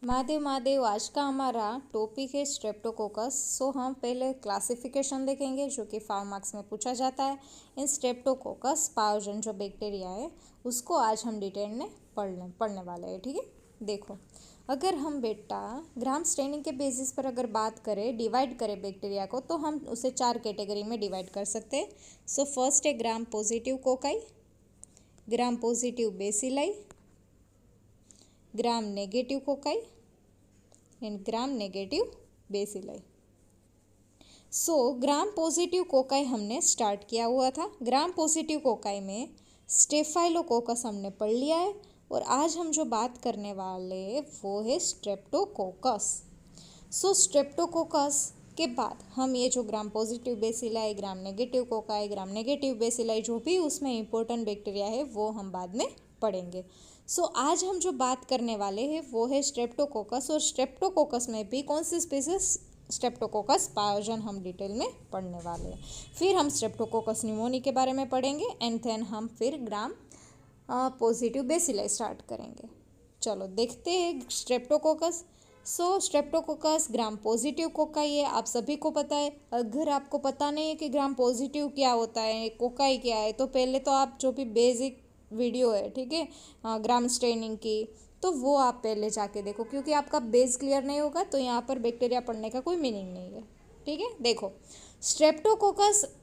महादेव महादेव। आज का हमारा टॉपिक है स्ट्रेप्टोकोकस। हम पहले क्लासिफिकेशन देखेंगे जो कि 5 मार्क्स में पूछा जाता है। इन स्ट्रेप्टोकोकस पायोजन जो बैक्टीरिया है उसको आज हम डिटेल में पढ़ने वाले हैं। ठीक है, देखो, अगर हम बेटा ग्राम स्टेनिंग के बेसिस पर अगर बात करें, डिवाइड करें बैक्टीरिया को, तो हम उसे 4 कैटेगरी में डिवाइड कर सकते हैं। फर्स्ट है gram positive cocci, gram positive bacilli, gram negative cocci and gram negative bacilli. Gram positive cocci हमने स्टार्ट किया हुआ था। ग्राम पॉजिटिव कोकाई में स्टेफाइलोकोकस हमने पढ़ लिया है और आज हम जो बात करने वाले वो है स्ट्रेप्टोकोकस। स्ट्रेप्टोकोकस के बाद हम ये जो gram positive bacilli, gram negative cocci, gram negative bacilli, जो भी उसमें इंपॉर्टेंट बैक्टीरिया है वो हम बाद में पढ़ेंगे। आज हम जो बात करने वाले हैं वो है स्ट्रेप्टोकोकस। और स्ट्रेप्टोकोकस में भी कौन सी स्पीसीज स्ट्रेप्टोकोकस पायोजन हम डिटेल में पढ़ने वाले हैं। फिर हम स्ट्रेप्टोकोकस न्यूमोनी के बारे में पढ़ेंगे एंड देन हम फिर ग्राम पॉजिटिव बेसिलाई स्टार्ट करेंगे। चलो देखते हैं Streptococcus. Streptococcus gram positive cocci है, आप सभी को पता है। अगर आपको पता नहीं है कि ग्राम पॉजिटिव क्या होता है, कोकाई क्या है, तो पहले तो आप जो भी बेसिक वीडियो है, ठीक है, ग्राम स्टेनिंग की, तो वो आप पहले जाके देखो, क्योंकि आपका बेस क्लियर नहीं होगा तो यहाँ पर बैक्टीरिया पढ़ने का कोई मीनिंग नहीं है। ठीक है, देखो, स्ट्रेप्टोकोकस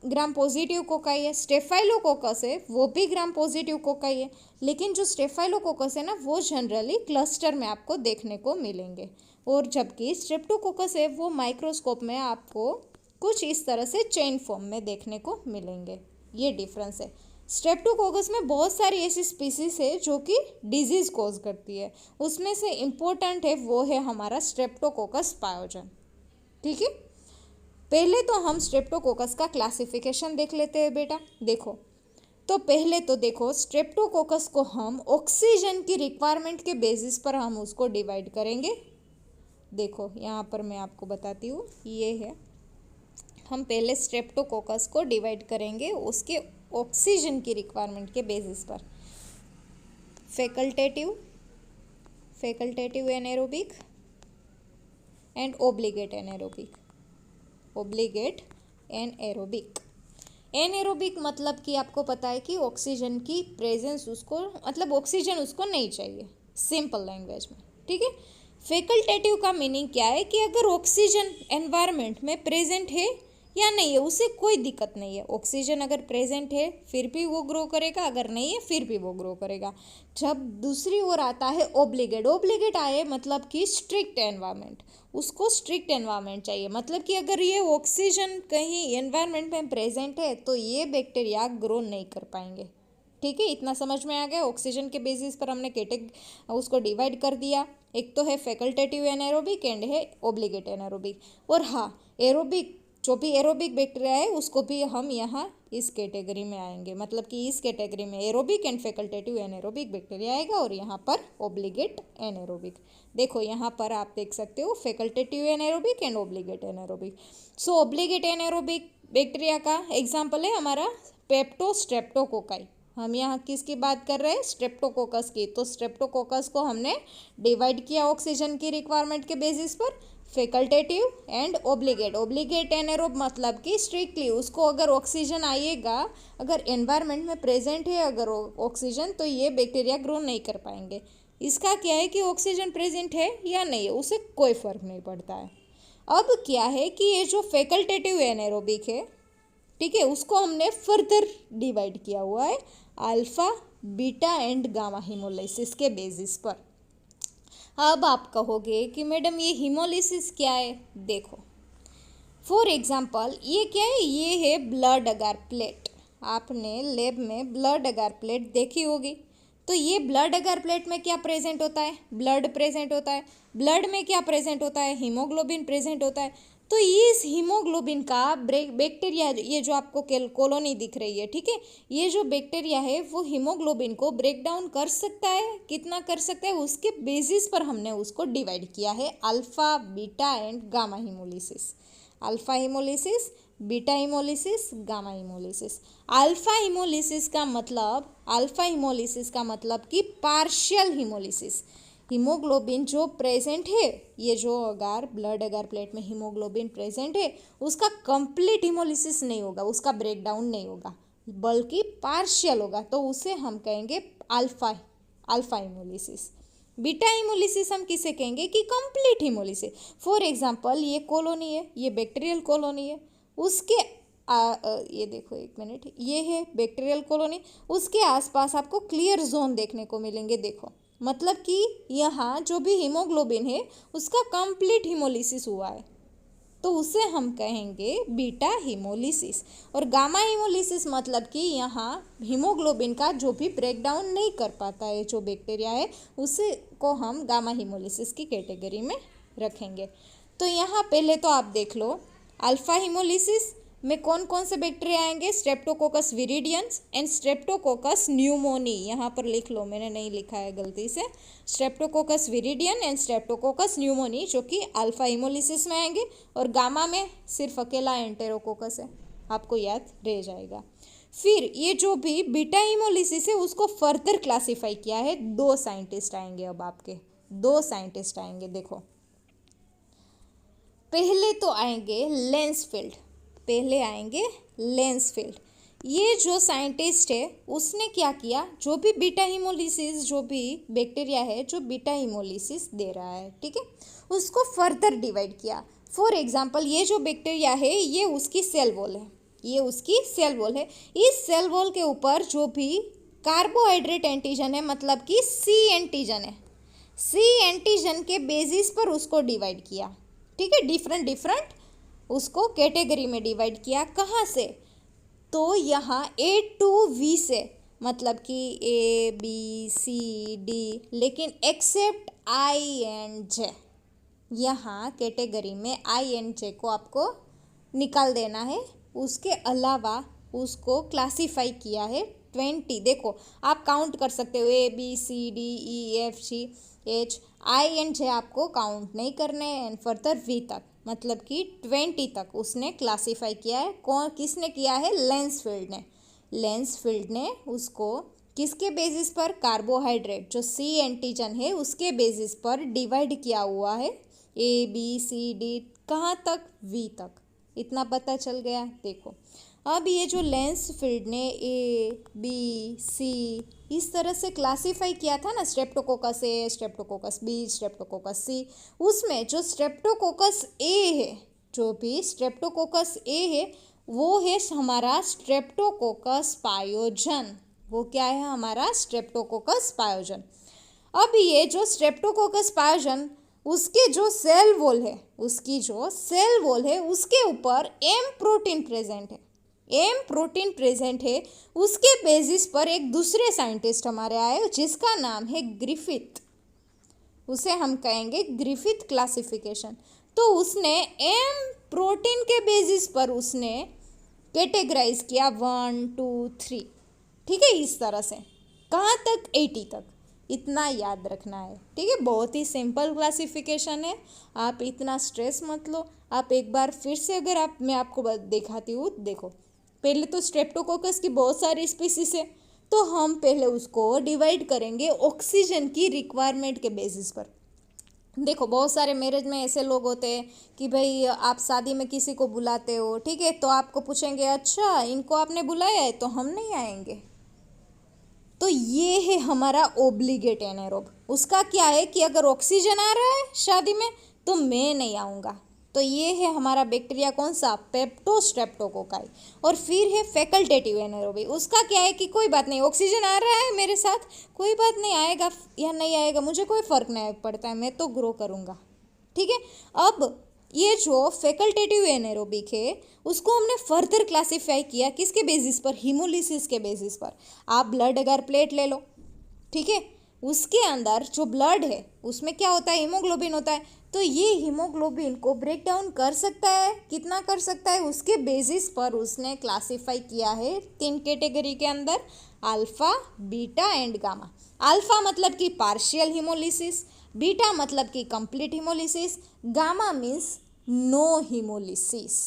ग्राम पॉजिटिव कोकाई है। स्टेफाइलोकोकस है वो भी ग्राम पॉजिटिव कोकाई है, लेकिन जो स्टेफाइलोकोकस है ना वो जनरली क्लस्टर में आपको देखने को मिलेंगे, और जबकि स्ट्रेप्टोकोकस है वो माइक्रोस्कोप में आपको कुछ इस तरह से चेन फॉर्म में देखने को मिलेंगे। ये डिफरेंस है। स्ट्रेप्टोकोकस में बहुत सारी ऐसी स्पीसीज है जो कि डिजीज कॉज करती है, उसमें से इम्पोर्टेंट है वो है हमारा स्ट्रेप्टोकोकस पायोजन। ठीक है, पहले तो हम स्ट्रेप्टोकोकस का क्लासिफिकेशन देख लेते हैं बेटा। देखो, तो पहले तो देखो, स्ट्रेप्टोकोकस को हम ऑक्सीजन की रिक्वायरमेंट के बेसिस पर हम उसको डिवाइड करेंगे। देखो यहाँ पर मैं आपको बताती हूँ, ये है, हम पहले स्ट्रेप्टोकोकस को डिवाइड करेंगे उसके ऑक्सीजन की रिक्वायरमेंट के बेसिस पर। Facultative anaerobic and obligate anaerobic. Anaerobic मतलब कि आपको पता है कि ऑक्सीजन की प्रेजेंस उसको, मतलब ऑक्सीजन उसको नहीं चाहिए, सिंपल लैंग्वेज में। ठीक है, फैकल्टेटिव का मीनिंग क्या है कि अगर ऑक्सीजन एनवायरनमेंट में प्रेजेंट है या नहीं है, उसे कोई दिक्कत नहीं है। ऑक्सीजन अगर प्रेजेंट है फिर भी वो ग्रो करेगा, अगर नहीं है फिर भी वो ग्रो करेगा। जब दूसरी ओर आता है ओब्लिगेट आए मतलब कि स्ट्रिक्ट एनवायरनमेंट, उसको स्ट्रिक्ट एनवायरनमेंट चाहिए, मतलब कि अगर ये ऑक्सीजन कहीं एनवायरनमेंट में प्रेजेंट है तो ये बैक्टीरिया ग्रो नहीं कर पाएंगे। ठीक है, इतना समझ में आ गया। ऑक्सीजन के बेसिस पर हमने उसको डिवाइड कर दिया। एक तो है फैकल्टेटिव एनारोबिक एंड है ओब्लिगेट एनारोबिक। और हाँ, एरोबिक, जो भी एरोबिक बैक्टीरिया है उसको भी हम यहाँ इस कैटेगरी में आएंगे, मतलब कि इस कैटेगरी में aerobic and facultative anaerobic bacteria आएगा और यहाँ पर ओब्लिगेट एनारोबिक। देखो यहाँ पर आप देख सकते हो facultative anaerobic and obligate anaerobic. Obligate anaerobic bacteria का एग्जाम्पल है हमारा पेप्टोस्ट्रेप्टोकोकाई। हम यहाँ किसकी बात कर रहे हैं? स्ट्रेप्टोकोकस की। तो स्ट्रेप्टोकोकस को हमने डिवाइड किया ऑक्सीजन की रिक्वायरमेंट के बेसिस पर, फैकल्टेटिव एंड ओब्लिगेट एनारोब मतलब कि स्ट्रिक्टली उसको अगर ऑक्सीजन आएगा, अगर एनवायरनमेंट में प्रेजेंट है अगर ऑक्सीजन, तो ये बैक्टीरिया ग्रो नहीं कर पाएंगे। इसका क्या है कि ऑक्सीजन प्रेजेंट है या नहीं है उसे कोई फर्क नहीं पड़ता है। अब क्या है कि ये जो फैकल्टेटिव एनारोबिक है, ठीक है, उसको हमने फर्दर डिवाइड किया हुआ है alpha, beta and gamma haemolysis के बेसिस पर। अब आप कहोगे कि मैडम ये हीमोलाइसिस क्या है? देखो, फॉर एग्जांपल ये क्या है? ये है ब्लड अगार प्लेट। आपने लैब में ब्लड अगार प्लेट देखी होगी। तो ये ब्लड अगार प्लेट में क्या प्रेजेंट होता है? ब्लड प्रेजेंट होता है। ब्लड में क्या प्रेजेंट होता है? हीमोग्लोबिन प्रेजेंट होता है। तो इस हीमोग्लोबिन का बैक्टीरिया, ये जो आपको कॉलोनी दिख रही है, ठीक है, ये जो बैक्टीरिया है वो हीमोग्लोबिन को ब्रेक डाउन कर सकता है। कितना कर सकता है? उसके बेसिस पर हमने उसको डिवाइड किया है alpha, beta and gamma haemolysis. Alpha haemolysis, beta haemolysis, gamma haemolysis. Alpha haemolysis का मतलब कि पार्शियल हीमोलिसिस, हीमोग्लोबिन जो प्रेजेंट है, ये जो अगर ब्लड अगर प्लेट में हीमोग्लोबिन प्रेजेंट है, उसका कंप्लीट हीमोलिसिस नहीं होगा, उसका ब्रेकडाउन नहीं होगा, बल्कि पार्शियल होगा, तो उसे हम कहेंगे alpha alpha haemolysis. Beta haemolysis हम किसे कहेंगे कि कंप्लीट हीमोलिसिस। फॉर एग्जांपल ये कॉलोनी है, ये बैक्टीरियल कॉलोनी है, उसके ये देखो एक मिनट, ये है बैक्टीरियल कॉलोनी, उसके आसपास आपको क्लियर जोन देखने को मिलेंगे। देखो मतलब कि यहाँ जो भी हीमोग्लोबिन है उसका कंप्लीट हीमोलिसिस हुआ है, तो उसे हम कहेंगे बीटा हीमोलिसिस। और गामा हीमोलिसिस मतलब कि यहाँ हीमोग्लोबिन का जो भी ब्रेकडाउन नहीं कर पाता है जो बैक्टीरिया है, उसे को हम गामा हीमोलिसिस की कैटेगरी में रखेंगे। तो यहाँ पहले तो आप देख लो, अल्फा हीमोलिसिस में कौन कौन से बैक्टीरिया आएंगे, स्ट्रेप्टोकोकस विरिडियंस एंड स्ट्रेप्टोकोकस न्यूमोनी। यहाँ पर लिख लो, मैंने नहीं लिखा है गलती से, Streptococcus viridans and streptococcus pneumoniae जो कि अल्फा हीमोलिसिस में आएंगे। और गामा में सिर्फ अकेला एंटेरोकोकस है, आपको याद रह जाएगा। फिर ये जो भी बीटा हीमोलिसिस है उसको फर्दर क्लासीफाई किया है, दो साइंटिस्ट आएंगे, अब आपके दो साइंटिस्ट आएंगे। देखो पहले तो आएंगे लेंसफील्ड, पहले आएंगे लेंसफील्ड। ये जो साइंटिस्ट है उसने क्या किया, जो भी बीटा हीमोलिसिस, जो भी बैक्टीरिया है जो बीटा हीमोलिसिस दे रहा है, ठीक है, उसको फर्दर डिवाइड किया। फॉर एग्जांपल ये जो बैक्टीरिया है ये उसकी सेल वॉल है, ये उसकी सेल वॉल है। इस सेल वॉल के ऊपर जो भी कार्बोहाइड्रेट एंटीजन है, मतलब कि सी एंटीजन है, सी एंटीजन के बेसिस पर उसको डिवाइड किया, ठीक है, डिफरेंट डिफरेंट उसको कैटेगरी में डिवाइड किया। कहाँ से, तो यहाँ A to V से, मतलब कि A B C D, लेकिन एक्सेप्ट I and J, यहाँ कैटेगरी में I and J को आपको निकाल देना है। उसके अलावा उसको क्लासीफाई किया है 20। देखो आप काउंट कर सकते हो, A B C D E F G H, I and J आपको काउंट नहीं करने, एंड फर्दर V तक, मतलब कि 20 तक उसने क्लासीफाई किया है। कौन किसने किया है, लेंसफील्ड ने। लेंसफील्ड ने उसको किसके बेसिस पर, कार्बोहाइड्रेट जो सी एंटीजन है उसके बेसिस पर डिवाइड किया हुआ है, A B C D कहाँ तक, V तक। इतना पता चल गया। देखो अब ये जो लेंसफील्ड ने A B C इस तरह से क्लासीफाई किया था ना, Streptococcus A, Streptococcus B, Streptococcus C, उसमें जो स्ट्रेप्टोकोकस A है, जो भी स्ट्रेप्टोकोकस A है वो है हमारा स्ट्रेप्टोकोकस पायोजन। वो क्या है, हमारा स्ट्रेप्टोकोकस पायोजन। अब ये जो स्ट्रेप्टोकोकस पायोजन, उसके जो सेल वॉल है, उसकी जो सेल वॉल है उसके ऊपर एम प्रोटीन प्रेजेंट है, एम प्रोटीन प्रेजेंट है। उसके बेसिस पर एक दूसरे साइंटिस्ट हमारे आए जिसका नाम है ग्रिफिथ, उसे हम कहेंगे ग्रिफिथ क्लासिफिकेशन। तो उसने एम प्रोटीन के बेसिस पर उसने कैटेगराइज किया 1 2 3, ठीक है, इस तरह से कहाँ तक, 80 तक। इतना याद रखना है, ठीक है, बहुत ही सिंपल क्लासिफिकेशन है, आप इतना स्ट्रेस मत लो। आप एक बार फिर से अगर मैं आपको दिखाती हूँ, देखो पहले तो स्ट्रेप्टोकोकस की बहुत सारी स्पीसीज है, तो हम पहले उसको डिवाइड करेंगे ऑक्सीजन की रिक्वायरमेंट के बेसिस पर। देखो बहुत सारे मैरिज में ऐसे लोग होते हैं कि भाई आप शादी में किसी को बुलाते हो, ठीक है, तो आपको पूछेंगे अच्छा इनको आपने बुलाया है तो हम नहीं आएंगे। तो ये है हमारा ओब्लिगेट एनारोब। उसका क्या है कि अगर ऑक्सीजन आ रहा है शादी में तो मैं नहीं आऊँगा। तो ये है हमारा बैक्टीरिया कौन सा, पेप्टोस्ट्रेप्टोकोकाई। और फिर है फैकल्टेटिव एनारोबी। उसका क्या है कि कोई बात नहीं, ऑक्सीजन आ रहा है मेरे साथ, कोई बात नहीं, आएगा या नहीं आएगा मुझे कोई फ़र्क नहीं पड़ता है, मैं तो ग्रो करूँगा, ठीक है। अब ये जो फैकल्टेटिव एनारोबिक है उसको हमने फर्दर क्लासीफाई किया किसके बेसिस पर, हीमोलिसिस के बेसिस पर। आप ब्लड अगर प्लेट ले लो, ठीक है, उसके अंदर जो ब्लड है उसमें क्या होता है, हीमोग्लोबिन होता है। तो ये हीमोग्लोबिन को ब्रेक डाउन कर सकता है, कितना कर सकता है, उसके बेसिस पर उसने क्लासीफाई किया है 3 कैटेगरी के अंदर, alpha, beta and gamma. Alpha मतलब कि पार्शियल हीमोलिसिस, बीटा मतलब कि complete haemolysis, gamma means no haemolysis.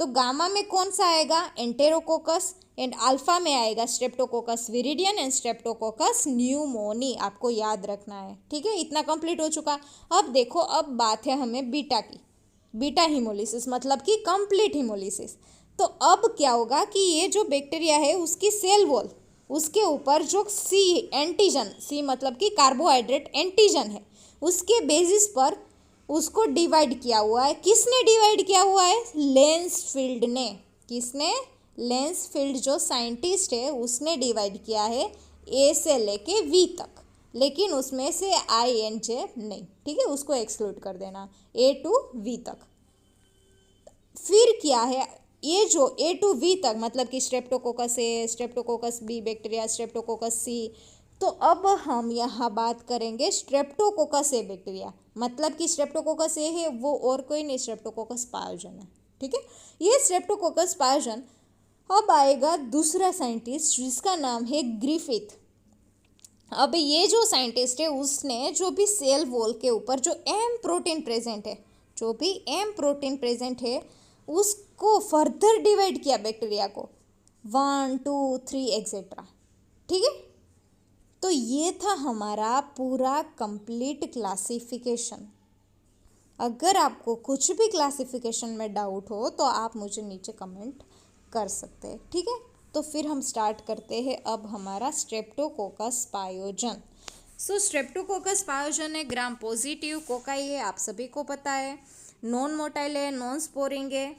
तो गामा में कौन सा आएगा, एंटेरोकोकस, एंड अल्फा में आएगा streptococcus viridans and streptococcus pneumoniae, आपको याद रखना है। ठीक है, इतना कंप्लीट हो चुका। अब देखो, अब बात है हमें बीटा की, बीटा हीमोलिसिस मतलब कि कंप्लीट हीमोलिसिस। तो अब क्या होगा कि ये जो बैक्टीरिया है उसकी सेल वॉल, उसके ऊपर जो सी एंटीजन, सी मतलब कि कार्बोहाइड्रेट एंटीजन है, उसके बेसिस पर उसको डिवाइड किया हुआ है। किसने डिवाइड किया हुआ है, लेंसफील्ड ने। किसने, लेंसफील्ड जो साइंटिस्ट है उसने डिवाइड किया है ए से लेके वी तक, लेकिन उसमें से आई एंड जे नहीं। ठीक है, उसको एक्सक्लूड कर देना, ए टू वी तक। फिर क्या है, ये जो ए टू वी तक मतलब कि स्ट्रेप्टोकोकस ए, स्ट्रेप्टोकोकस बी बैक्टीरिया, स्ट्रेप्टोकोकस सी। तो अब हम यहाँ बात करेंगे स्ट्रेप्टोकोकस ए बैक्टीरिया, मतलब कि स्ट्रेप्टोकोकस ए है वो और कोई नहीं, स्ट्रेप्टोकोकस पायोजन है। ठीक है, ये स्ट्रेप्टोकोकस पायोजन। अब आएगा दूसरा साइंटिस्ट जिसका नाम है ग्रिफिथ। अब ये जो साइंटिस्ट है उसने जो भी सेल वॉल के ऊपर जो एम प्रोटीन प्रेजेंट है, जो भी एम प्रोटीन प्रेजेंट है उसको फर्दर डिवाइड किया बैक्टीरिया को, 1 2 3 एक्सेट्रा। ठीक है, तो ये था हमारा पूरा कंप्लीट क्लासिफिकेशन। अगर आपको कुछ भी क्लासिफिकेशन में डाउट हो तो आप मुझे नीचे कमेंट कर सकते हैं। ठीक है, तो फिर हम स्टार्ट करते हैं अब हमारा स्ट्रेप्टोकोकस पायोजन। सो स्ट्रेप्टोकोकस पायोजन है ग्राम पॉजिटिव कोकाई है, आप सभी को पता है। नॉन मोटाइल है, नॉन स्पोरिंग है,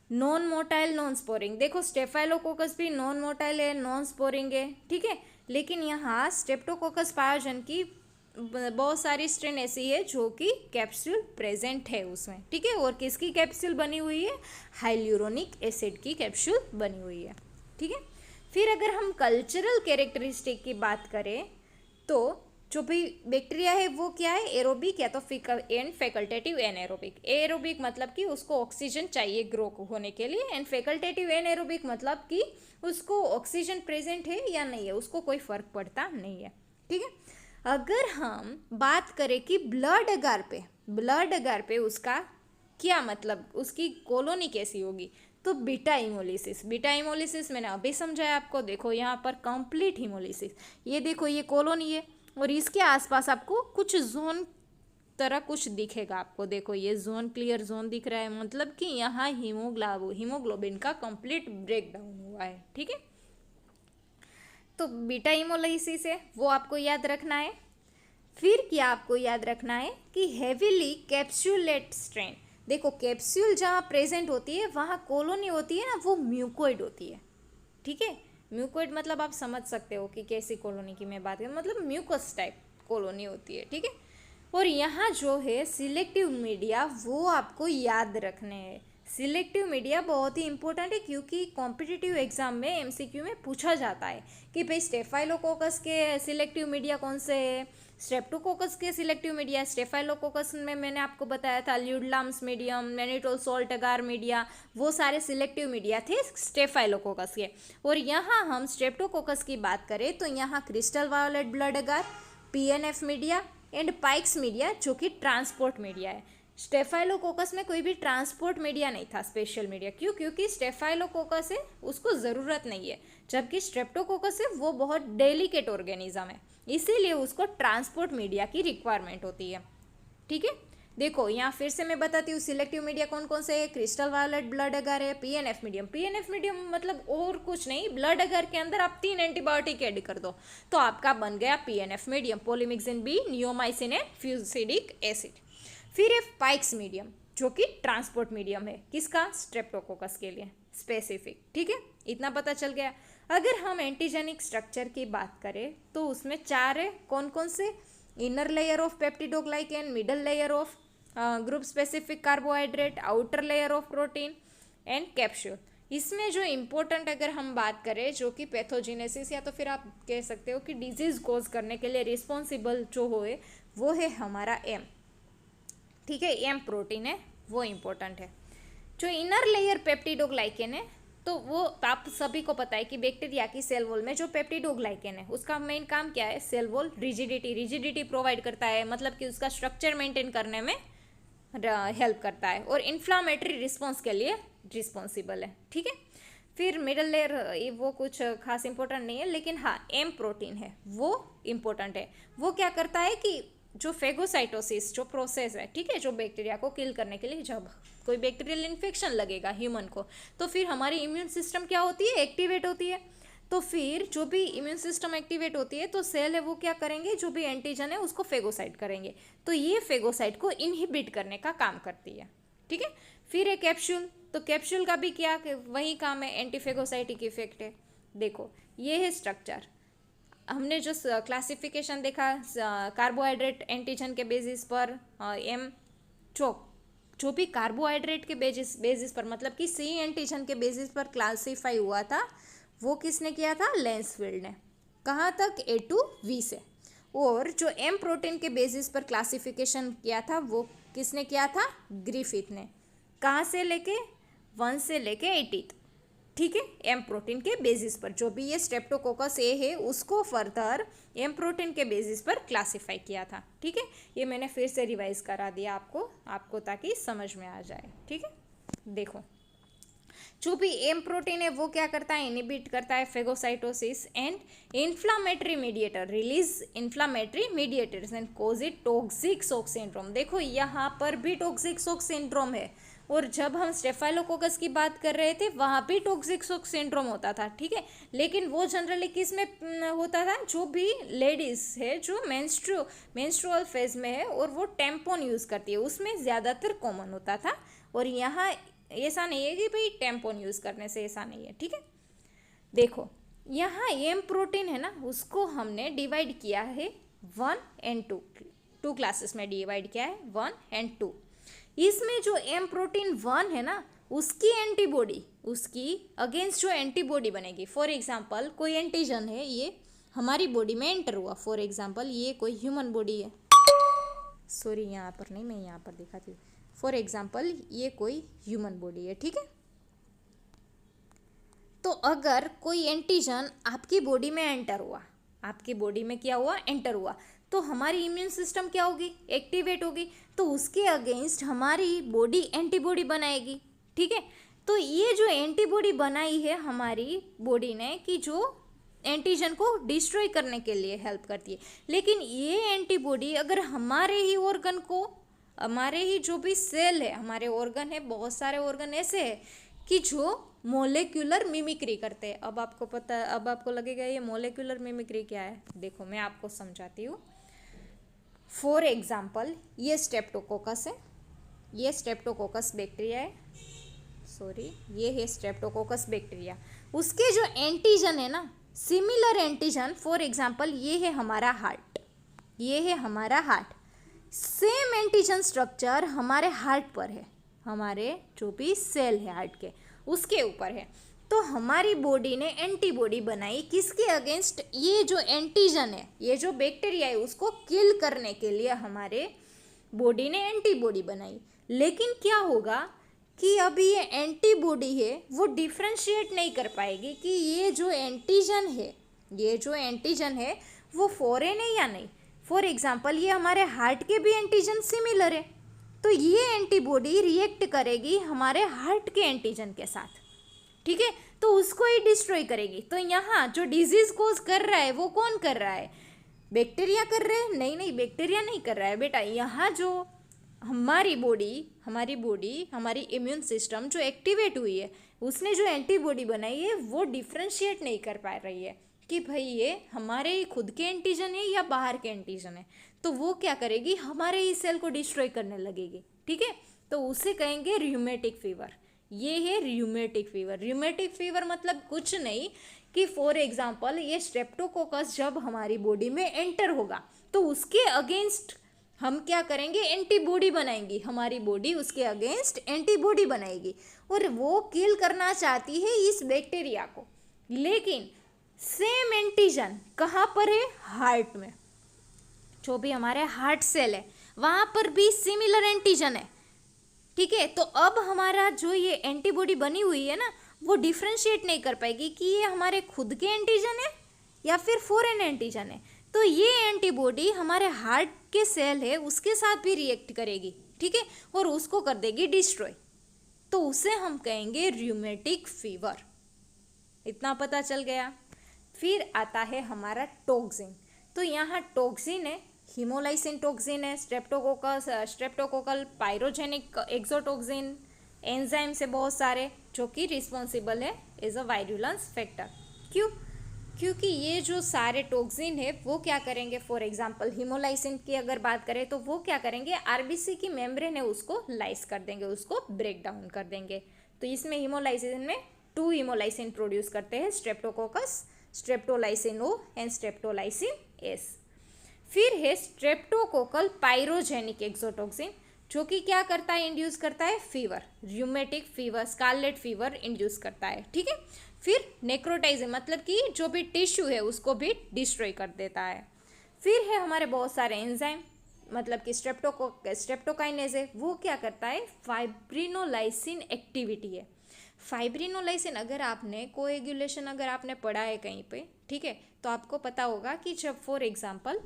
नॉन मोटाइल नॉन स्पोरिंग। देखो स्टेफाइलोकोकस भी नॉन मोटाइल है, नॉन स्पोरिंग है। ठीक है, लेकिन यहाँ स्ट्रेप्टोकोकस पायोजन की बहुत सारी स्ट्रेन ऐसी है जो कि कैप्सूल प्रेजेंट है उसमें। ठीक है, और किसकी कैप्सूल बनी हुई है, हाइल्यूरोनिक एसिड की कैप्सूल बनी हुई है। ठीक है, फिर अगर हम कल्चरल कैरेक्टरिस्टिक की बात करें तो जो भी बैक्टीरिया है वो क्या है, एरोबिक या तो एंड फैकल्टेटिव एनएरोबिक। एरोबिक मतलब कि उसको ऑक्सीजन चाहिए ग्रो होने के लिए, एंड फैकल्टेटिव एनएरोबिक मतलब कि उसको ऑक्सीजन प्रेजेंट है या नहीं है, उसको कोई फर्क पड़ता नहीं है। ठीक है, अगर हम बात करें कि ब्लड अगार पे उसका क्या मतलब, उसकी कॉलोनी कैसी होगी, तो बीटा इमोलिसिस मैंने अभी समझाया आपको। देखो यहाँ पर कंप्लीट हिमोलिसिस, ये देखो ये कॉलोनी है और इसके आसपास आपको कुछ जोन तरह कुछ दिखेगा आपको। देखो ये जोन, क्लियर जोन दिख रहा है, मतलब कि यहाँ हीमोग्लोबिन का कंप्लीट ब्रेकडाउन हुआ है। ठीक है, तो बीटा इमोलिसिस है वो आपको याद रखना है। फिर क्या आपको याद रखना है कि हेविली कैप्सूलेट स्ट्रेन। देखो कैप्सूल जहाँ प्रेजेंट होती है वहाँ कॉलोनी होती है ना, वो म्यूकोइड होती है। ठीक है, म्यूकोइड मतलब आप समझ सकते हो कि कैसी कॉलोनी की मैं बात करूँ, मतलब म्यूकस टाइप कॉलोनी होती है। ठीक है, और यहाँ जो है सिलेक्टिव मीडिया वो आपको याद रखने हैं। सिलेक्टिव मीडिया बहुत ही इंपॉर्टेंट है क्योंकि कॉम्पिटिटिव एग्जाम में एमसीक्यू में पूछा जाता है कि भाई स्टेफाइलोकोकस के सिलेक्टिव मीडिया कौन से है, स्ट्रेप्टोकोकस के सिलेक्टिव मीडिया। स्टेफाइलोकोकस में मैंने आपको बताया था ल्यूडलाम्स मीडियम, मैनिटोल सॉल्ट अगार मीडिया, वो सारे सिलेक्टिव मीडिया थे स्टेफाइलोकोकस के। और यहाँ हम स्ट्रेप्टोकोकस की बात करें तो यहाँ crystal violet blood agar, PNF media and Pikes media जो कि ट्रांसपोर्ट मीडिया है। स्टेफाइलोकोकस में कोई भी ट्रांसपोर्ट मीडिया नहीं था, स्पेशल मीडिया। क्यों? क्योंकि स्टेफाइलोकोकस है उसको ज़रूरत नहीं है, जबकि स्ट्रेप्टोकोकस है वो बहुत डेलिकेट ऑर्गेनिज्म है, इसीलिए उसको ट्रांसपोर्ट मीडिया की रिक्वायरमेंट होती है। ठीक है, देखो यहाँ फिर से मैं बताती हूँ सिलेक्टिव मीडिया कौन कौन से है। क्रिस्टल वायलेट ब्लड अगर है, पीएनएफ मीडियम। पीएनएफ मीडियम मतलब और कुछ नहीं, ब्लड अगर के अंदर आप 3 एंटीबायोटिक ऐड कर दो तो आपका बन गया PNF medium, polymyxin B, neomycin A, fusidic acid. फिर है पाइक्स मीडियम जो कि ट्रांसपोर्ट मीडियम है, किसका? स्ट्रेप्टोकोकस के लिए स्पेसिफिक। ठीक है, इतना पता चल गया। अगर हम एंटीजेनिक स्ट्रक्चर की बात करें तो उसमें 4 है, कौन कौन से? Inner layer of peptidoglycan, middle layer of group specific carbohydrate, outer layer of protein and capsule. इसमें जो इम्पोर्टेंट अगर हम बात करें जो कि पैथोजेनेसिस या तो फिर आप कह सकते हो कि डिजीज कोज करने के लिए रिस्पॉन्सिबल जो होए वो है हमारा एम। ठीक है, एम प्रोटीन है वो इम्पोर्टेंट है। जो इनर लेयर पेप्टिडोग्लाइकेन है तो वो आप सभी को पता है कि बैक्टीरिया की सेल वॉल में जो पेप्टिडोग्लाइकेन है उसका मेन काम क्या है? सेल वॉल रिजिडिटी प्रोवाइड करता है, मतलब कि उसका स्ट्रक्चर मेंटेन करने में हेल्प करता है और इन्फ्लामेटरी रिस्पॉन्स के लिए रिस्पॉन्सिबल है, ठीक है। फिर मिडल लेयर वो कुछ खास इंपॉर्टेंट नहीं है, लेकिन हाँ एम प्रोटीन है वो इम्पोर्टेंट है। वो क्या करता है कि जो फेगोसाइटोसिस जो प्रोसेस है, ठीक है, जो बैक्टीरिया को किल करने के लिए जब कोई बैक्टीरियल इन्फेक्शन लगेगा ह्यूमन को, तो फिर हमारी इम्यून सिस्टम क्या होती है, एक्टिवेट होती है। तो फिर जो भी इम्यून सिस्टम एक्टिवेट होती है तो सेल है वो क्या करेंगे, जो भी एंटीजन है उसको फेगोसाइट करेंगे, तो ये फेगोसाइट को इनहिबिट करने का काम करती है, ठीक है। फिर है कैप्सूल, तो कैप्सूल का भी क्या वही काम है, एंटीफेगोसाइटिक इफेक्ट है। देखो ये है स्ट्रक्चर, हमने जो क्लासिफिकेशन देखा कार्बोहाइड्रेट एंटीजन के बेसिस पर, एम जो भी कार्बोहाइड्रेट के बेसिस पर मतलब कि सी एंटीजन के बेसिस पर क्लासीफाई हुआ था, वो किसने किया था, लैंसफील्ड ने। कहाँ तक, ए टू वी से। और जो एम प्रोटीन के बेसिस पर क्लासिफिकेशन किया था वो किसने किया था, ग्रिफिथ ने। कहाँ से लेके, 1 से लेके 80, ठीक है, एम प्रोटीन के बेसिस पर जो भी ये स्ट्रेप्टोकोकस ए है उसको फर्दर एम प्रोटीन के बेसिस पर क्लासिफाई किया था, ठीक है। ये मैंने फिर से रिवाइज करा दिया आपको ताकि समझ में आ जाए, ठीक है। देखो जो भी एम प्रोटीन है वो क्या करता है, इनहिबिट करता है phagocytosis and inflammatory mediator, release inflammatory mediators and cause it toxic shock syndrome. देखो यहाँ पर भी टॉक्सिक शॉक सिंड्रोम है, और जब हम स्टेफाइलोकोकस की बात कर रहे थे वहाँ भी टॉक्सिक शॉक सिंड्रोम होता था, ठीक है। लेकिन वो जनरली किस में होता था, जो भी लेडीज है जो मेंस्ट्रुअल फेज में है और वो टैम्पोन यूज़ करती है उसमें ज़्यादातर कॉमन होता था। और यहाँ ऐसा नहीं है कि भाई टैम्पोन यूज़ करने से ऐसा नहीं है, ठीक है। देखो यहाँ एम प्रोटीन है ना, उसको हमने डिवाइड किया है 1 and 2 क्लासेस में डिवाइड किया है, 1 and 2। इसमें जो एम प्रोटीन 1 है ना, उसकी एंटीबॉडी, उसकी अगेंस्ट जो एंटीबॉडी बनेगी, फॉर एग्जांपल कोई एंटीजन है ये हमारी बॉडी में एंटर हुआ, फॉर एग्जांपल ये कोई ह्यूमन बॉडी है, सॉरी यहाँ पर नहीं, मैं यहाँ पर दिखाती हूँ। फॉर एग्जांपल ये कोई ह्यूमन बॉडी है, ठीक है। तो अगर कोई एंटीजन आपकी बॉडी में एंटर हुआ, आपकी बॉडी में क्या हुआ, एंटर हुआ, तो हमारी इम्यून सिस्टम क्या होगी, एक्टिवेट होगी, तो उसके अगेंस्ट हमारी बॉडी एंटीबॉडी बनाएगी, ठीक है। तो ये जो एंटीबॉडी बनाई है हमारी बॉडी ने कि जो एंटीजन को डिस्ट्रॉय करने के लिए हेल्प करती है, लेकिन ये एंटीबॉडी अगर हमारे ही ऑर्गन को, हमारे ही जो भी सेल है, हमारे ऑर्गन है, बहुत सारे ऑर्गन ऐसे है कि जो मोलेक्युलर मिमिक्री करते हैं। अब आपको पता, अब आपको लगेगा ये मोलेक्युलर मिमिक्री क्या है, देखो मैं आपको समझाती हूँ। फॉर एग्जाम्पल ये स्ट्रेप्टोकोकस है, ये स्ट्रेप्टोकोकस बैक्टीरिया है, सॉरी ये है स्ट्रेप्टोकोकस बैक्टीरिया। उसके जो एंटीजन है ना, सिमिलर एंटीजन, फॉर एग्जाम्पल ये है हमारा हार्ट, ये है हमारा हार्ट, सेम एंटीजन स्ट्रक्चर हमारे हार्ट पर है, हमारे जो भी सेल है हार्ट के उसके ऊपर है। तो हमारी बॉडी ने एंटीबॉडी बनाई किसके अगेंस्ट, ये जो एंटीजन है, ये जो बैक्टीरिया है उसको किल करने के लिए हमारे बॉडी ने एंटीबॉडी बनाई। लेकिन क्या होगा कि अभी ये एंटीबॉडी है वो डिफ्रेंशिएट नहीं कर पाएगी कि ये जो एंटीजन है, ये जो एंटीजन है वो फॉरेन है या नहीं। फॉर एग्जाम्पल ये हमारे हार्ट के भी एंटीजन सिमिलर है, तो ये एंटीबॉडी रिएक्ट करेगी हमारे हार्ट के एंटीजन के साथ, ठीक है, तो उसको ही डिस्ट्रॉय करेगी। तो यहाँ जो डिजीज कोज कर रहा है वो कौन कर रहा है, बैक्टीरिया कर रहे हैं, नहीं बैक्टीरिया नहीं कर रहा है बेटा। यहाँ जो हमारी बॉडी हमारी इम्यून सिस्टम जो एक्टिवेट हुई है, उसने जो एंटीबॉडी बनाई है वो डिफ्रेंशिएट नहीं कर पा रही है कि भाई ये हमारे ही खुद के एंटीजन है या बाहर के एंटीजन है। तो वो क्या करेगी, हमारे ही सेल को डिस्ट्रॉय करने लगेगी, ठीक है। तो उसे कहेंगे र्यूमेटिक फीवर। ये है र्यूमेटिक फीवर। र्यूमेटिक फीवर मतलब कुछ नहीं कि फॉर एग्जांपल ये स्ट्रेप्टोकोकस जब हमारी बॉडी में एंटर होगा तो उसके अगेंस्ट हम क्या करेंगे, एंटीबॉडी बनाएंगी, हमारी बॉडी उसके अगेंस्ट एंटीबॉडी बनाएगी और वो किल करना चाहती है इस बैक्टीरिया को। लेकिन सेम एंटीजन कहाँ पर है, हार्ट में, जो भी हमारे हार्ट सेल है वहाँ पर भी सिमिलर एंटीजन है, ठीक है। तो अब हमारा जो ये एंटीबॉडी बनी हुई है ना वो डिफ्रेंशिएट नहीं कर पाएगी कि ये हमारे खुद के एंटीजन है या फिर फॉरेन एंटीजन है। तो ये एंटीबॉडी हमारे हार्ट के सेल है उसके साथ भी रिएक्ट करेगी, ठीक है, और उसको कर देगी डिस्ट्रॉय। तो उसे हम कहेंगे रूमेटिक फीवर। इतना पता चल गया। फिर आता है हमारा टॉक्सिन। तो यहाँ टॉक्सिन है, हीमोलाइसिन टॉक्सिन है, स्ट्रेप्टोकोकल पायरोजेनिक एक्सोटॉक्सिन, एंजाइम से बहुत सारे जो कि रिस्पॉन्सिबल है एज अ वायरुलेंस फैक्टर। क्यों? क्योंकि ये जो सारे टॉक्सिन है वो क्या करेंगे, फॉर एग्जांपल हीमोलाइसिन की अगर बात करें तो वो क्या करेंगे, आरबीसी की मेम्ब्रेन है उसको लाइस कर देंगे, उसको ब्रेक डाउन कर देंगे। तो इसमें हीमोलाइसिन में 2 हीमोलाइसिन प्रोड्यूस करते हैं, streptococcus, streptolysin O and streptolysin S. फिर है स्ट्रेप्टोकोकल पायरोजेनिक एक्सोटॉक्सिन जो कि क्या करता है, इंड्यूस करता है fever, rheumatic fever, scarlet fever induce करता है। ठीक है। फिर नेक्रोटाइजिंग मतलब कि जो भी टिश्यू है उसको भी डिस्ट्रॉय कर देता है। फिर है हमारे बहुत सारे एंजाइम मतलब कि स्ट्रेप्टोकाइनेज है, वो क्या करता है, फाइब्रिनोलाइसिन एक्टिविटी है। फाइब्रिनोलाइसिन अगर आपने कोएगुलेशन अगर आपने पढ़ा है कहीं पे, ठीक है, तो आपको पता होगा कि जब फॉर एग्जांपल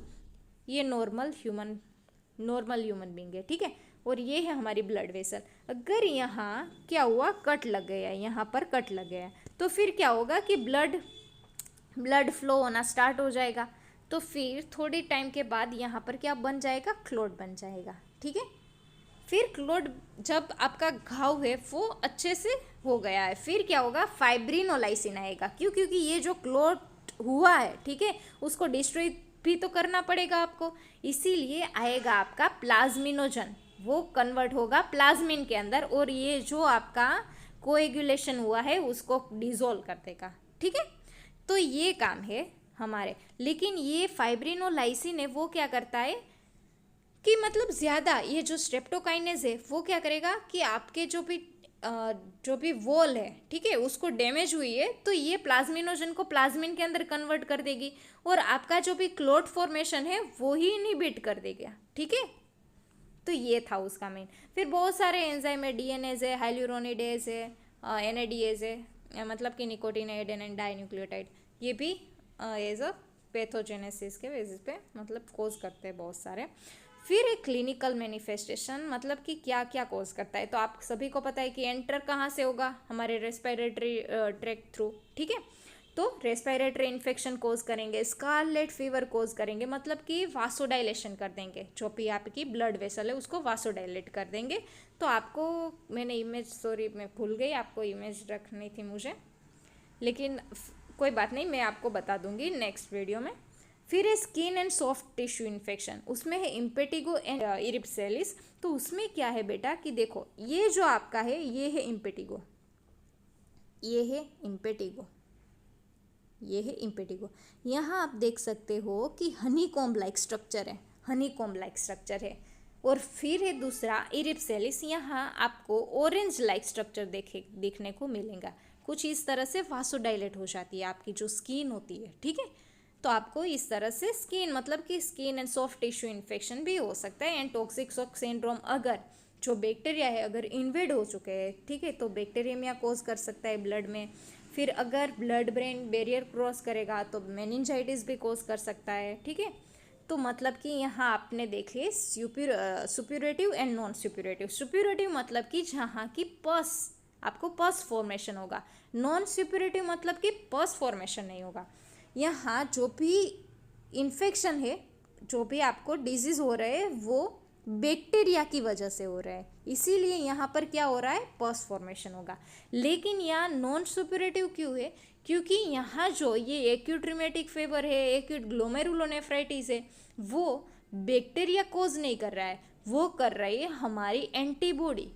ये नॉर्मल ह्यूमन बीइंग है, ठीक है, और ये है हमारी ब्लड वेसल, अगर यहाँ क्या हुआ, कट लग गया, यहाँ पर कट लग गया, तो फिर क्या होगा कि ब्लड फ्लो होना स्टार्ट हो जाएगा। तो फिर थोड़ी टाइम के बाद यहाँ पर क्या बन जाएगा, क्लोट बन जाएगा। ठीक है। फिर क्लोट जब आपका घाव है वो अच्छे से हो गया है, फिर क्या होगा, फाइब्रिनोलाइसिन आएगा। क्यों? क्योंकि ये जो क्लोट हुआ है, ठीक है, उसको डिस्ट्रॉय भी तो करना पड़ेगा आपको, इसीलिए आएगा आपका प्लाज्मिनोजन, वो कन्वर्ट होगा प्लाज्मिन के अंदर और ये जो आपका कोएगुलेशन हुआ है उसको डिसॉल्व कर देगा। ठीक है। तो ये काम है हमारे, लेकिन ये फाइब्रिनोलाइसिन है वो क्या करता है कि मतलब ज़्यादा ये जो स्ट्रेप्टोकाइनेज है वो क्या करेगा कि आपके जो भी वॉल है, ठीक है, उसको डैमेज हुई है तो ये प्लाज्मिनोजन को प्लाज्मिन के अंदर कन्वर्ट कर देगी और आपका जो भी क्लोट फॉर्मेशन है वो ही इनहिबिट कर देगा। ठीक है। तो ये था उसका मेन। फिर बहुत सारे एंजाइम है, डीएनएज है, हाइल्यूरोनिडेज है, एनएडीएज है, मतलब कि निकोटिनाइड एंड डाइन्यूक्लियोटाइड, ये भी एज अ पैथोजेनेसिस के बेसिस पे मतलब कोज करते हैं बहुत सारे। फिर एक क्लिनिकल मैनिफेस्टेशन मतलब कि क्या क्या कोज करता है, तो आप सभी को पता है कि एंटर कहाँ से होगा, हमारे रेस्पिरेटरी ट्रैक्ट थ्रू। ठीक है। तो रेस्पिरेटरी इन्फेक्शन कोज करेंगे, स्कारलेट फीवर कोज करेंगे, मतलब कि वासोडाइलेशन कर देंगे, जो भी आपकी ब्लड वेसल है उसको वासोडाइलेट कर देंगे। तो आपको मैंने इमेज, सॉरी मैं भूल गई, आपको इमेज रखनी थी मुझे, लेकिन कोई बात नहीं, मैं आपको बता दूंगी नेक्स्ट वीडियो में। फिर है skin and soft tissue infection, उसमें है इम्पेटिगो एंड इरिप्सेलिस। तो उसमें क्या है बेटा कि देखो ये जो आपका है ये है इम्पेटिगो, ये है इम्पेटिगो, ये है इम्पेटिगो। यहाँ आप देख सकते हो कि हनी कॉम्ब लाइक स्ट्रक्चर है, हनी कॉम्ब लाइक स्ट्रक्चर है। और फिर है दूसरा इरिप्सेलिस, यहाँ आपको ऑरेंज लाइक स्ट्रक्चर देखने को मिलेगा, कुछ इस तरह से वासोडाइलेट हो जाती है आपकी जो स्किन होती है। ठीक है। तो आपको इस तरह से स्किन मतलब कि skin and soft tissue infection भी हो सकता है। एंड टॉक्सिक शॉक सिंड्रोम अगर जो बैक्टीरिया है अगर इन्वेड हो चुके हैं, ठीक है, तो बैक्टीरियमिया कोज कर सकता है ब्लड में। फिर अगर ब्लड ब्रेन बैरियर क्रॉस करेगा तो मेनिंजाइटिस भी कोज कर सकता है। ठीक है। तो मतलब कि यहाँ आपने देखे सुप्यूरेटिव एंड नॉन सुप्यूरेटिव। सुप्यूरेटिव मतलब कि जहाँ की पस आपको पस फॉर्मेशन होगा, नॉन सुप्यूरेटिव मतलब कि पस फॉर्मेशन नहीं होगा। यहाँ जो भी इन्फेक्शन है, जो भी आपको डिजीज़ हो रहे हैं वो बैक्टीरिया की वजह से हो रहा है, इसीलिए यहाँ पर क्या हो रहा है, पस फॉर्मेशन होगा। लेकिन यहाँ नॉन सुप्यूरेटिव क्यों है, क्योंकि यहाँ जो ये एक्यूट रिमेटिक फीवर है, एक्यूट ग्लोमेरुलोनेफ्राइटिस है, वो बैक्टीरिया कोज नहीं कर रहा है, वो कर रही है हमारी एंटीबॉडी,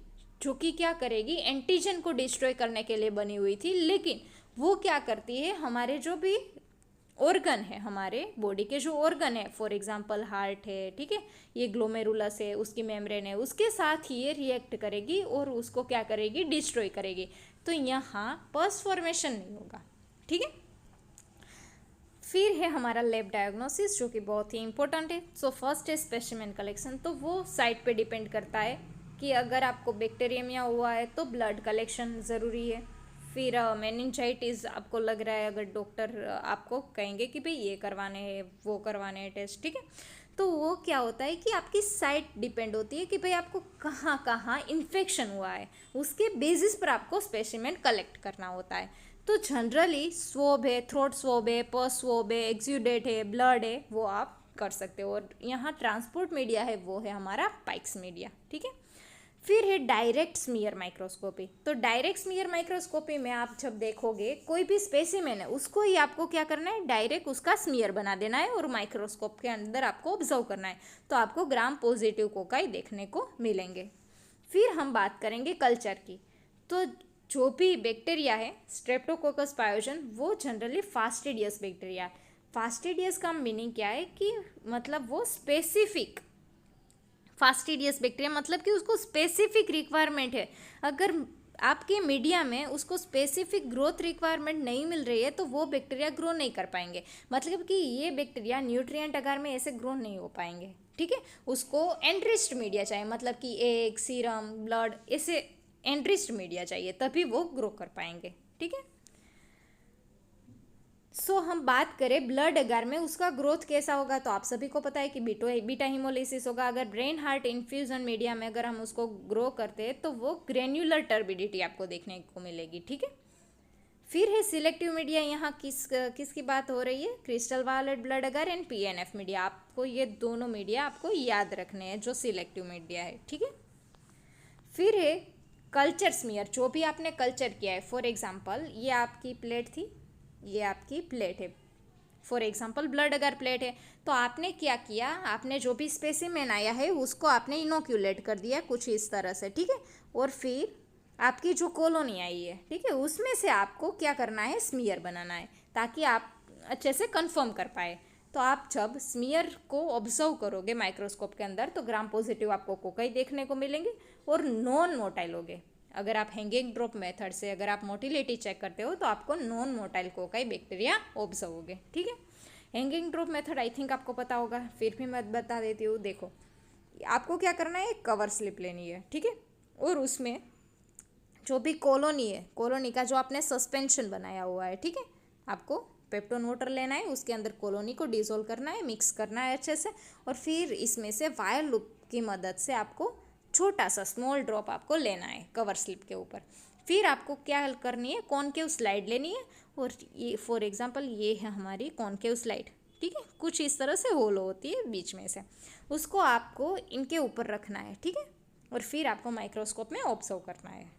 जो कि क्या करेगी, एंटीजन को डिस्ट्रॉय करने के लिए बनी हुई थी। लेकिन वो क्या करती है, हमारे जो भी ऑर्गन है, हमारे बॉडी के जो ऑर्गन है, फॉर एग्जांपल हार्ट है, ठीक है, ये ग्लोमेरुलस है, उसकी मेम्ब्रेन है, उसके साथ ही ये रिएक्ट करेगी और उसको क्या करेगी, डिस्ट्रॉय करेगी। तो यहाँ पस फॉर्मेशन नहीं होगा। ठीक है। फिर है हमारा लैब डायग्नोसिस जो कि बहुत ही इंपॉर्टेंट है। सो फर्स्ट है स्पेसिमेन कलेक्शन, तो वो साइट पे डिपेंड करता है कि अगर आपको बैक्टीरियमिया हुआ है तो ब्लड कलेक्शन ज़रूरी है। फिर मेनिंजाइटिस आपको लग रहा है, अगर डॉक्टर आपको कहेंगे कि भाई ये करवाने हैं वो करवाने हैं टेस्ट, ठीक है, तो वो क्या होता है कि आपकी साइट डिपेंड होती है कि भाई आपको कहाँ कहाँ इन्फेक्शन हुआ है, उसके बेसिस पर आपको स्पेसिमेन कलेक्ट करना होता है। तो जनरली स्वॉब है, थ्रोट स्वॉब है, पर्स स्वॉब है, एक्सुडेट है, ब्लड है, वो आप कर सकते हो। और यहाँ ट्रांसपोर्ट मीडिया है, वो है हमारा पाइक्स मीडिया, ठीक है। फिर है डायरेक्ट स्मीयर माइक्रोस्कोपी। तो डायरेक्ट स्मीयर माइक्रोस्कोपी में आप जब देखोगे कोई भी स्पेसिमेन है, उसको ही आपको क्या करना है, डायरेक्ट उसका स्मीयर बना देना है और माइक्रोस्कोप के अंदर आपको ऑब्जर्व करना है, तो आपको ग्राम पॉजिटिव कोकाई देखने को मिलेंगे। फिर हम बात करेंगे कल्चर की। तो जो भी बैक्टीरिया है स्ट्रेप्टोकोकस पायोजन, वो जनरली फास्टिडियस बैक्टीरिया है। फास्टिडियस का मीनिंग क्या है कि मतलब वो स्पेसिफिक, फास्टिडियस बैक्टीरिया मतलब कि उसको स्पेसिफिक रिक्वायरमेंट है। अगर आपके मीडिया में उसको स्पेसिफिक ग्रोथ रिक्वायरमेंट नहीं मिल रही है तो वो बैक्टीरिया ग्रो नहीं कर पाएंगे। मतलब कि ये बैक्टीरिया न्यूट्रिएंट अगर में ऐसे ग्रो नहीं हो पाएंगे, ठीक है। उसको एनरिच्ड मीडिया चाहिए, मतलब कि एग, सीरम, ब्लड, ऐसे एनरिच्ड मीडिया चाहिए, तभी वो ग्रो कर पाएंगे, ठीक है। सो हम बात करें ब्लड अगर में उसका ग्रोथ कैसा होगा, तो आप सभी को पता है कि बीटा हिमोलिसिस होगा। अगर ब्रेन हार्ट इन्फ्यूजन मीडिया में अगर हम उसको ग्रो करते हैं तो वो ग्रेन्युलर टर्बिडिटी आपको देखने को मिलेगी, ठीक है। फिर है सिलेक्टिव मीडिया। यहाँ किसकी बात हो रही है, क्रिस्टल वायलेट ब्लड अगर एंड पीएनएफ मीडिया। आपको ये दोनों मीडिया आपको याद रखने हैं जो सिलेक्टिव मीडिया है, ठीक है। फिर है कल्चर स्मीयर, जो भी आपने कल्चर किया है। फॉर एग्जाम्पल ये आपकी प्लेट थी, ये आपकी प्लेट है, फॉर एग्जाम्पल ब्लड अगर प्लेट है, तो आपने क्या किया, आपने जो भी स्पेसिमेन आया है उसको आपने इनोक्यूलेट कर दिया कुछ इस तरह से, ठीक है। और फिर आपकी जो कॉलोनी आई है, ठीक है, उसमें से आपको क्या करना है, स्मीयर बनाना है, ताकि आप अच्छे से कंफर्म कर पाए। तो आप जब स्मीयर को ऑब्जर्व करोगे माइक्रोस्कोप के अंदर, तो ग्राम पॉजिटिव आपको कोकाई देखने को मिलेंगे और नॉन मोटाइल होगे। अगर आप हैंगिंग ड्रॉप मेथड से अगर आप मोटिलिटी चेक करते हो तो आपको non motile cocci bacteria observe होगे, ठीक है। Hanging drop method I think आपको पता होगा, फिर भी मैं बता देती हूँ। देखो, आपको क्या करना है, एक कवर स्लिप लेनी है, ठीक है। और उसमें जो भी कॉलोनी है, कॉलोनी का जो आपने सस्पेंशन बनाया हुआ है, ठीक है, आपको पेप्टोन वाटर लेना है, उसके अंदर कॉलोनी को डिसोल्व करना है, मिक्स करना है अच्छे से, और फिर इसमें से वायर लूप की मदद से आपको छोटा सा स्मॉल ड्रॉप आपको लेना है कवर स्लिप के ऊपर। फिर आपको क्या करनी है, कॉनकेव स्लाइड लेनी है, और ये फॉर एग्जांपल ये है हमारी कॉनकेव स्लाइड, ठीक है। कुछ इस तरह से होल होती है बीच में से, उसको आपको इनके ऊपर रखना है, ठीक है। और फिर आपको माइक्रोस्कोप में ऑब्जर्व करना है।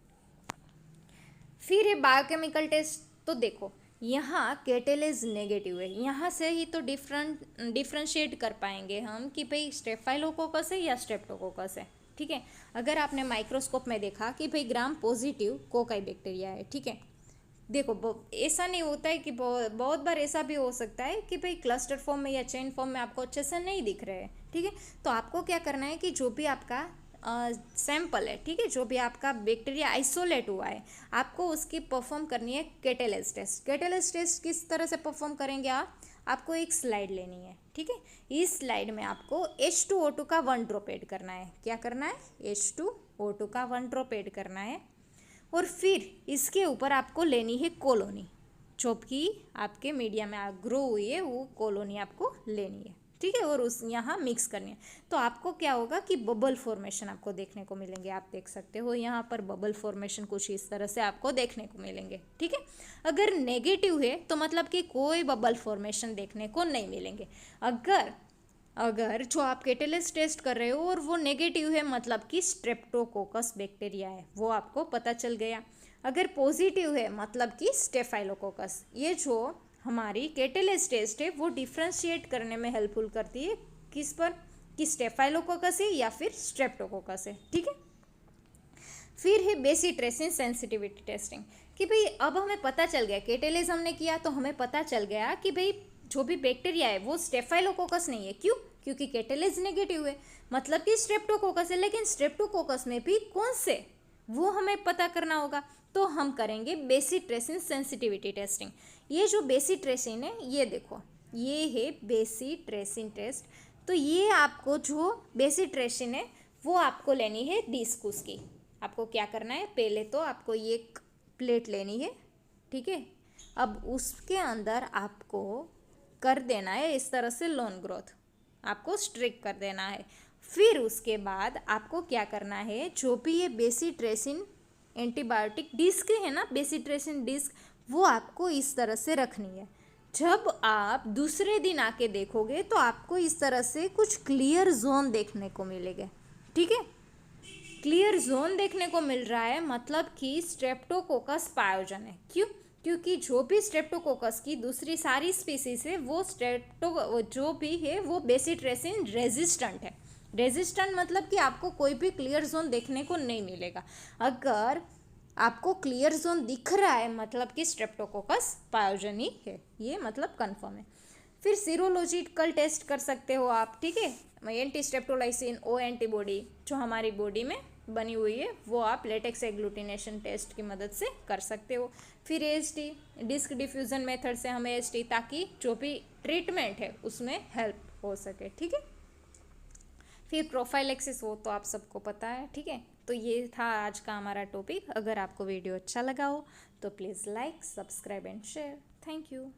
फिर ये बायोकेमिकल टेस्ट। तो देखो, यहाँ कैटेलेज नेगेटिव है, यहाँ से ही तो डिफ्रेंशिएट कर पाएंगे हम कि भाई स्टेफाइलोकोकस है या स्ट्रेप्टोकोकस है, ठीक है। अगर आपने माइक्रोस्कोप में देखा कि भाई ग्राम पॉजिटिव कोकाई बैक्टीरिया है, ठीक है। देखो, ऐसा नहीं होता है कि बहुत बार ऐसा भी हो सकता है कि भाई क्लस्टर फॉर्म में या चेन फॉर्म में आपको अच्छे से नहीं दिख रहे हैं, ठीक है। तो आपको क्या करना है कि जो भी आपका सैंपल है, ठीक है, जो भी आपका बैक्टीरिया आइसोलेट हुआ है, आपको उसकी परफॉर्म करनी है कैटेलेज टेस्ट। कैटेलेज टेस्ट किस तरह से परफॉर्म करेंगे आपको एक स्लाइड लेनी है, ठीक है। इस स्लाइड में आपको H2O2 का 1 ड्रॉप ऐड करना है। क्या करना है, H2O2 का 1 ड्रॉप ऐड करना है, और फिर इसके ऊपर आपको लेनी है कॉलोनी, जो कि आपके मीडिया में ग्रो हुई है, वो कॉलोनी आपको लेनी है, ठीक है, और उस यहाँ मिक्स करनी है। तो आपको क्या होगा कि बबल फॉर्मेशन आपको देखने को मिलेंगे। आप देख सकते हो यहाँ पर बबल फॉर्मेशन कुछ इस तरह से आपको देखने को मिलेंगे, ठीक है। अगर नेगेटिव है तो मतलब कि कोई बबल फॉर्मेशन देखने को नहीं मिलेंगे। अगर जो आप कैटेलेज टेस्ट कर रहे हो और वो नेगेटिव है, मतलब कि स्ट्रेप्टोकोकस बैक्टीरिया है, वो आपको पता चल गया। अगर पॉजिटिव है मतलब कि स्टेफाइलोकोकस। ये जो हमारी कैटेलेज टेस्ट है वो डिफ्रेंशिएट करने में हेल्पफुल करती है, किस पर, कि स्टेफाइलोकोकस है या फिर स्ट्रेप्टोकोकस है, ठीक है। फिर है बेसिक ट्रेसिंग सेंसिटिविटी टेस्टिंग, कि भाई अब हमें पता चल गया, कैटेलेज हमने किया तो हमें पता चल गया कि भाई जो भी बैक्टीरिया है वो स्टेफाइलोकोकस नहीं है। क्यों, क्योंकि कैटेलेज नेगेटिव है, मतलब कि स्ट्रेप्टोकोकस है, लेकिन स्ट्रेप्टोकोकस में भी कौन से, वो हमें पता करना होगा। तो हम करेंगे बेसिक ट्रेसिंग सेंसिटिविटी टेस्टिंग। ये जो बेसिक ट्रेसिंग है, ये देखो, ये है बेसिक ट्रेसिंग टेस्ट। तो ये आपको जो बेसिक ट्रेसिंग है वो आपको लेनी है डिस्कुस की। आपको क्या करना है, पहले तो आपको ये एक प्लेट लेनी है, ठीक है। अब उसके अंदर आपको कर देना है इस तरह से लोन ग्रोथ, आपको स्ट्रिक कर देना है। फिर उसके बाद आपको क्या करना है, जो भी ये बेसिट्रेसिन एंटीबायोटिक डिस्क है ना, बेसिट्रेसिन डिस्क, वो आपको इस तरह से रखनी है। जब आप दूसरे दिन आके देखोगे तो आपको इस तरह से कुछ क्लियर जोन देखने को मिलेगा, ठीक है। क्लियर जोन देखने को मिल रहा है मतलब कि स्ट्रेप्टोकोकस पायोजन है। क्यों? क्योंकि जो भी स्ट्रेप्टोकोकस की दूसरी सारी स्पीसीज है वो जो भी है वो बेसिट्रेसिन रेजिस्टेंट है। रेजिस्टेंट मतलब कि आपको कोई भी क्लियर जोन देखने को नहीं मिलेगा। अगर आपको क्लियर जोन दिख रहा है मतलब कि स्ट्रेप्टोकोकस पायोजन ही है, ये मतलब कंफर्म है। फिर सीरोलॉजिकल टेस्ट कर सकते हो आप, ठीक है। एंटी स्ट्रेप्टोलाइसिन ओ एंटीबॉडी जो हमारी बॉडी में बनी हुई है वो आप लेटेक्स एग्लूटिनेशन टेस्ट की मदद से कर सकते हो। फिर एएचटी डिस्क डिफ्यूजन मेथड से हमें एएचटी, ताकि जो भी ट्रीटमेंट है उसमें हेल्प हो सके, ठीक है। फिर प्रोफाइलेक्सिस वो तो आप सबको पता है, ठीक है। तो ये था आज का हमारा टॉपिक। अगर आपको वीडियो अच्छा लगा हो तो please like, subscribe and share. Thank you.